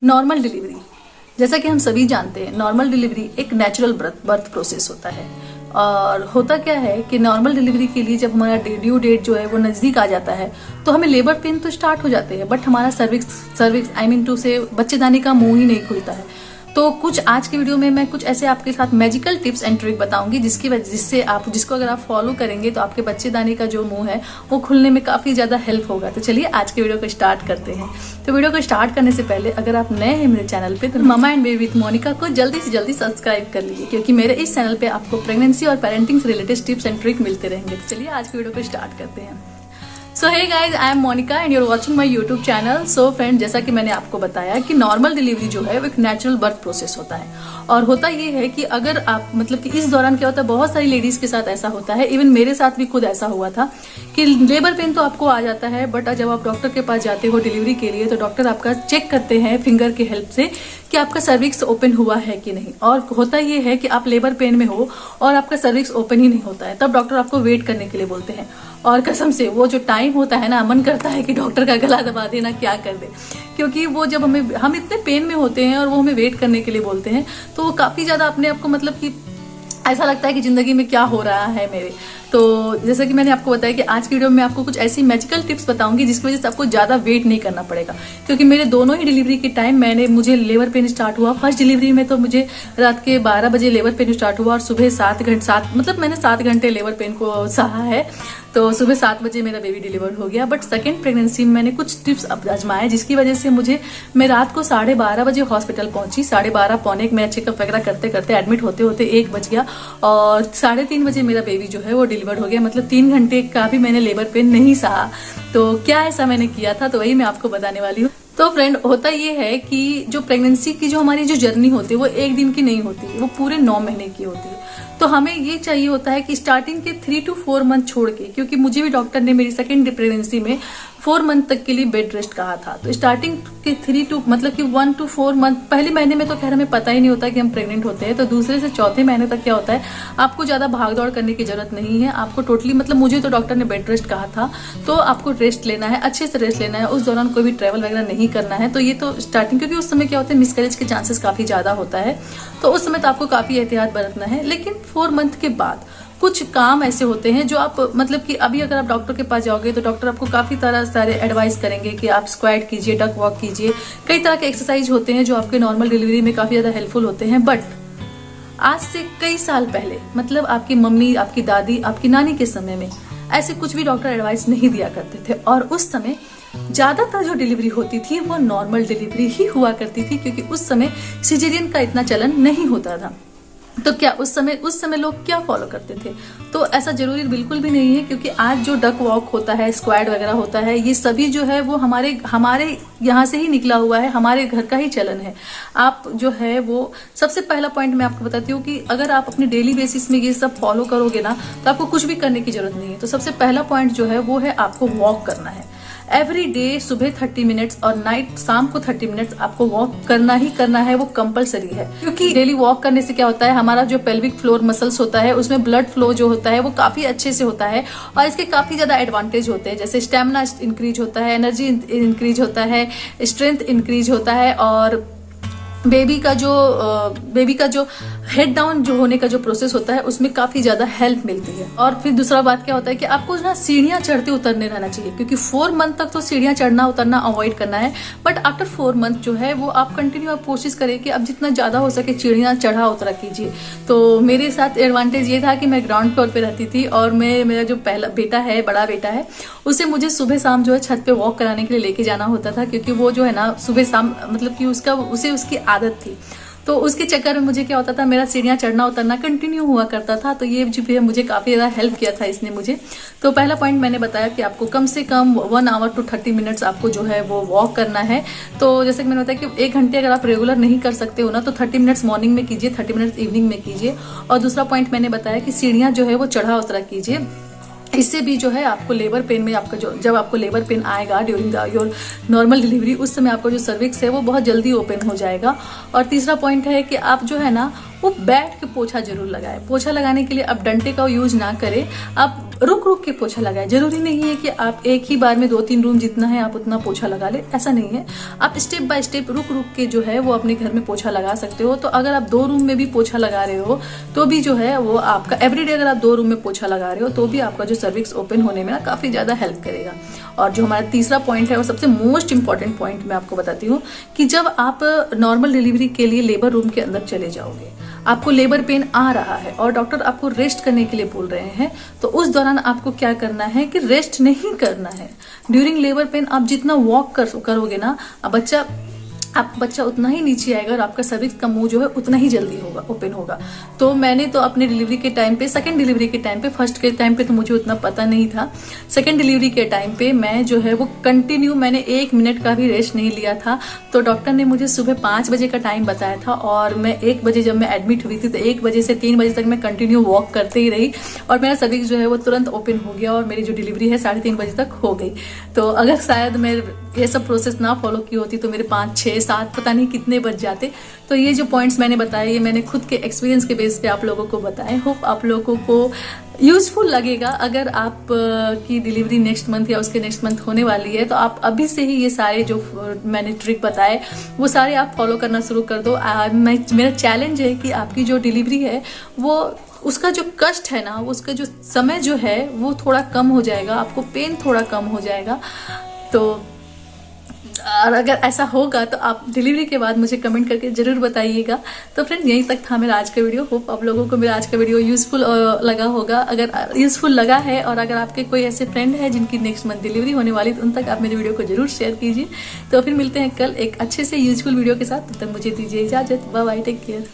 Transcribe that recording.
Normal delivery, जैसा कि हम सभी जानते हैं, नॉर्मल डिलीवरी एक नेचुरल बर्थ प्रोसेस होता है। और होता क्या है कि नॉर्मल डिलीवरी के लिए जब हमारा ड्यू डेट जो है वो नज़दीक आ जाता है तो हमें लेबर पेन तो स्टार्ट हो जाते हैं, बट हमारा सर्विक्स आई मीन टू से बच्चेदानी का मुंह ही नहीं खुलता है। तो कुछ आज के वीडियो में मैं कुछ ऐसे आपके साथ मैजिकल टिप्स एंड ट्रिक बताऊंगी जिससे आप जिसको अगर आप फॉलो करेंगे तो आपके बच्चेदानी का जो मुंह है वो खुलने में काफी ज्यादा हेल्प होगा। तो चलिए आज के वीडियो को स्टार्ट करते हैं। तो वीडियो को स्टार्ट करने से पहले अगर आप नए हैं मेरे चैनल पे तो mama and baby with Monica को जल्दी से जल्दी सब्सक्राइब कर लीजिए, क्योंकि मेरे इस चैनल पे आपको प्रेगनेंसी और पेरेंटिंग से रिलेटेड टिप्स एंड ट्रिक मिलते रहेंगे। तो चलिए आज के वीडियो को स्टार्ट करते हैं। So hey guys, I am Monika and you're watching my YouTube channel. So friend, जैसा कि मैंने आपको बताया कि नॉर्मल डिलीवरी जो है वो एक नेचुरल बर्थ प्रोसेस होता है। और होता ये है कि अगर आप मतलब कि इस दौरान क्या होता है, बहुत सारी लेडीज के साथ ऐसा होता है, इवन मेरे साथ भी खुद ऐसा हुआ था कि लेबर पेन तो आपको आ जाता है, बट जब आप डॉक्टर के पास जाते हो डिलीवरी के लिए तो डॉक्टर आपका चेक करते हैं फिंगर की हेल्प से कि आपका सर्विक्स ओपन हुआ है कि नहीं। और होता ये है कि आप लेबर पेन में हो और आपका सर्विक्स ओपन ही नहीं होता है, तब डॉक्टर आपको वेट करने के लिए बोलते हैं। और कसम से वो जो टाइम होता है ना, मन करता है कि डॉक्टर का गला दबा देना, क्या कर दे, क्योंकि वो जब हम इतने पेन में होते हैं और वो हमें वेट करने के लिए बोलते हैं तो वो काफी ज्यादा अपने आप को मतलब कि ऐसा लगता है कि जिंदगी में क्या हो रहा है मेरे। तो जैसा कि मैंने आपको बताया कि आज की वीडियो में आपको कुछ ऐसी मैजिकल टिप्स बताऊंगी जिसकी वजह से आपको ज्यादा वेट नहीं करना पड़ेगा, क्योंकि मेरे दोनों ही डिलीवरी के टाइम मुझे लेबर पेन स्टार्ट हुआ। फर्स्ट डिलीवरी में तो मुझे रात के 12 बजे लेबर पेन स्टार्ट हुआ और सुबह 7 मैंने 7 घंटे लेबर पेन को सहा है, तो सुबह 7 बजे मेरा बेबी डिलीवर हो गया। बट सेकेंड प्रेगनेंसी में मैंने कुछ टिप्स आजमाए जिसकी वजह से मैं रात को 12:30 बजे हॉस्पिटल पहुंची। 12:30 पौने एक मेरा चेकअप वगैरह करते करते एडमिट होते होते 1 बज गया और 3:30 बजे मेरा बेबी जो है वो डिलीवर हो गया। मतलब 3 घंटे का भी मैंने लेबर पेन नहीं सहा। तो क्या ऐसा मैंने किया था, तो वही मैं आपको बताने वाली हूँ। तो फ्रेंड, होता ये है कि जो प्रेगनेंसी की जो हमारी जो जर्नी होती है वो एक दिन की नहीं होती, वो पूरे 9 महीने की होती है। तो हमें ये चाहिए होता है कि स्टार्टिंग के 3 to 4 मंथ छोड़ के, क्योंकि मुझे भी डॉक्टर ने मेरी सेकेंड प्रेगनेंसी में 4 मंथ तक के लिए बेड रेस्ट कहा था। तो स्टार्टिंग के 1 to 4 मंथ, पहले महीने में तो खैर हमें पता ही नहीं होता कि हम प्रेग्नेंट होते हैं। तो दूसरे से चौथे महीने तक क्या होता है, आपको ज्यादा भाग दौड़ करने की जरूरत नहीं है। आपको टोटली मतलब मुझे तो डॉक्टर ने बेड रेस्ट कहा था, तो आपको रेस्ट लेना है, अच्छे से रेस्ट लेना है। उस दौरान कोई भी ट्रेवल वगैरह नहीं करना है। तो ये तो स्टार्टिंग, क्योंकि उस समय क्या होता है मिसकैरेज के चांसेस काफी ज्यादा होता है, तो उस समय तो आपको काफी एहतियात बरतना है। लेकिन 4 मंथ के बाद कुछ काम ऐसे होते हैं जो आप मतलब कि अभी अगर आप डॉक्टर के पास जाओगे तो डॉक्टर आपको काफी तरह सारे एडवाइस करेंगे कि आप स्क्वाट कीजिए, डक वॉक कीजिए, कई तरह के एक्सरसाइज होते हैं जो आपके नॉर्मल डिलीवरी में काफी ज्यादा हेल्पफुल होते हैं। बट आज से कई साल पहले, मतलब आपकी मम्मी, आपकी दादी, आपकी नानी के समय में ऐसे कुछ भी डॉक्टर एडवाइस नहीं दिया करते थे। और उस समय ज्यादातर जो डिलीवरी होती थी वो नॉर्मल डिलीवरी ही हुआ करती थी, क्योंकि उस समय सिजेरियन का इतना चलन नहीं होता था। तो क्या उस समय लोग क्या फॉलो करते थे, तो ऐसा जरूरी बिल्कुल भी नहीं है, क्योंकि आज जो डक वॉक होता है, स्क्वाड वगैरह होता है, ये सभी जो है वो हमारे यहाँ से ही निकला हुआ है, हमारे घर का ही चलन है। आप जो है वो सबसे पहला पॉइंट मैं आपको बताती हूँ कि अगर आप अपने डेली बेसिस में ये सब फॉलो करोगे ना तो आपको कुछ भी करने की जरूरत नहीं है। तो सबसे पहला पॉइंट जो है वो है आपको वॉक करना है। एवरी डे सुबह 30 मिनट्स और नाइट शाम को 30 मिनट्स आपको वॉक करना ही करना है, वो कंपलसरी है। क्योंकि डेली वॉक करने से क्या होता है, हमारा जो पेल्विक फ्लोर मसल्स होता है उसमें ब्लड फ्लो जो होता है वो काफी अच्छे से होता है और इसके काफी ज्यादा एडवांटेज होते हैं, जैसे स्टेमिना इंक्रीज होता है, एनर्जी इंक्रीज होता है, स्ट्रेंथ इंक्रीज होता है, और बेबी का जो हेड डाउन जो होने का जो प्रोसेस होता है उसमें काफी ज्यादा हेल्प मिलती है। और फिर दूसरा बात क्या होता है कि आपको ना सीढ़ियां चढ़ते उतरने रहना चाहिए, क्योंकि 4 मंथ तक तो सीढ़ियां चढ़ना उतरना अवॉइड करना है। बट आफ्टर 4 मंथ जो है वो आप कंटिन्यू आप कोशिश करें कि अब जितना ज्यादा हो सके सीढ़ियां चढ़ा उतरा कीजिए। तो मेरे साथ एडवांटेज ये था कि मैं ग्राउंड फ्लोर पे रहती थी और मेरा जो पहला बेटा है, बड़ा बेटा है, उसे मुझे सुबह शाम जो है छत पे वॉक कराने के लिए लेके जाना होता था, क्योंकि वो जो है ना सुबह शाम मतलब कि उसे उसकी आदत थी। तो उसके चक्कर में मुझे क्या होता था, मेरा सीढ़ियां चढ़ना उतरना कंटिन्यू हुआ करता था। तो ये जो भी मुझे काफी ज्यादा हेल्प किया था इसने मुझे। तो पहला पॉइंट मैंने बताया कि आपको कम से कम 1 आवर to 30 मिनट्स आपको जो है वो वॉक करना है। तो जैसे कि मैंने बताया कि 1 घंटे अगर आप रेगुलर नहीं कर सकते हो ना तो 30 मिनट्स मॉर्निंग में कीजिए, 30 मिनट्स इवनिंग में कीजिए। और दूसरा पॉइंट मैंने बताया कि सीढ़ियां जो है वो चढ़ा उतरा कीजिए। इससे भी जो है आपको लेबर पेन में जब आपको लेबर पेन आएगा ड्यूरिंग योर नॉर्मल डिलीवरी, उस समय आपका जो सर्विक्स है वो बहुत जल्दी ओपन हो जाएगा। और तीसरा पॉइंट है कि आप जो है ना वो बैठ के पोछा जरूर लगाए। पोछा लगाने के लिए आप डंडे का यूज ना करें, आप रुक रुक के पोछा लगाए। जरूरी नहीं है कि आप एक ही बार में 2-3 रूम जितना है आप उतना पोछा लगा ले, ऐसा नहीं है। आप स्टेप बाय स्टेप रुक रुक के जो है वो अपने घर में पोछा लगा सकते हो। तो अगर आप 2 रूम में भी पोछा लगा रहे हो तो भी जो है वो आपका एवरीडे, अगर आप 2 रूम में पोछा लगा रहे हो तो भी आपका जो सर्विक्स ओपन होने में ना काफी ज्यादा हेल्प करेगा। और जो हमारा तीसरा पॉइंट है वो सबसे मोस्ट इंपॉर्टेंट पॉइंट मैं आपको बताती हूँ कि जब आप नॉर्मल डिलीवरी के लिए लेबर रूम के अंदर चले जाओगे, आपको लेबर पेन आ रहा है और डॉक्टर आपको रेस्ट करने के लिए बोल रहे हैं, तो उस दौरान आपको क्या करना है कि रेस्ट नहीं करना है। ड्यूरिंग लेबर पेन आप जितना वॉक करोगे ना, बच्चा उतना ही नीचे आएगा और आपका सर्विक्स का मुंह जो है उतना ही जल्दी होगा, ओपन होगा। तो मैंने तो अपने डिलीवरी के टाइम पे, सेकंड डिलीवरी के टाइम पे, फर्स्ट के टाइम पे तो मुझे उतना पता नहीं था, सेकंड डिलीवरी के टाइम पे मैं जो है वो कंटिन्यू, मैंने 1 मिनट का भी रेस्ट नहीं लिया था। तो डॉक्टर ने मुझे सुबह 5 बजे का टाइम बताया था और मैं 1 बजे जब मैं एडमिट हुई थी तो 1 बजे से 3 बजे तक मैं कंटिन्यू वॉक करते ही रही और मेरा सर्विक्स जो है वो तुरंत ओपन हो गया और मेरी जो डिलीवरी है 3:30 बजे तक हो गई। तो अगर शायद मैं ये सब प्रोसेस ना फॉलो की होती तो मेरे 5, 6, 7 पता नहीं कितने बज जाते। तो ये जो पॉइंट्स मैंने बताए ये मैंने खुद के एक्सपीरियंस के बेस पे आप लोगों को बताए। होप आप लोगों को यूजफुल लगेगा। अगर आप की डिलीवरी नेक्स्ट मंथ या उसके नेक्स्ट मंथ होने वाली है तो आप अभी से ही ये सारे जो मैंने ट्रिक बताए वो सारे आप फॉलो करना शुरू कर दो। मेरा चैलेंज है कि आपकी जो डिलीवरी है वो, उसका जो कष्ट है ना, उसका जो समय जो है वो थोड़ा कम हो जाएगा, आपको पेन थोड़ा कम हो जाएगा। तो और अगर ऐसा होगा तो आप डिलीवरी के बाद मुझे कमेंट करके जरूर बताइएगा। तो फ्रेंड्स यहीं तक था मेरा आज का वीडियो। होप आप लोगों को मेरा आज का वीडियो यूजफुल लगा होगा। अगर यूजफुल लगा है और अगर आपके कोई ऐसे फ्रेंड है जिनकी नेक्स्ट मंथ डिलीवरी होने वाली तो उन तक आप मेरे वीडियो को जरूर शेयर कीजिए। तो फिर मिलते हैं कल एक अच्छे से यूजफुल वीडियो के साथ। तब तक मुझे दीजिए इजाजत। Bye bye, take care.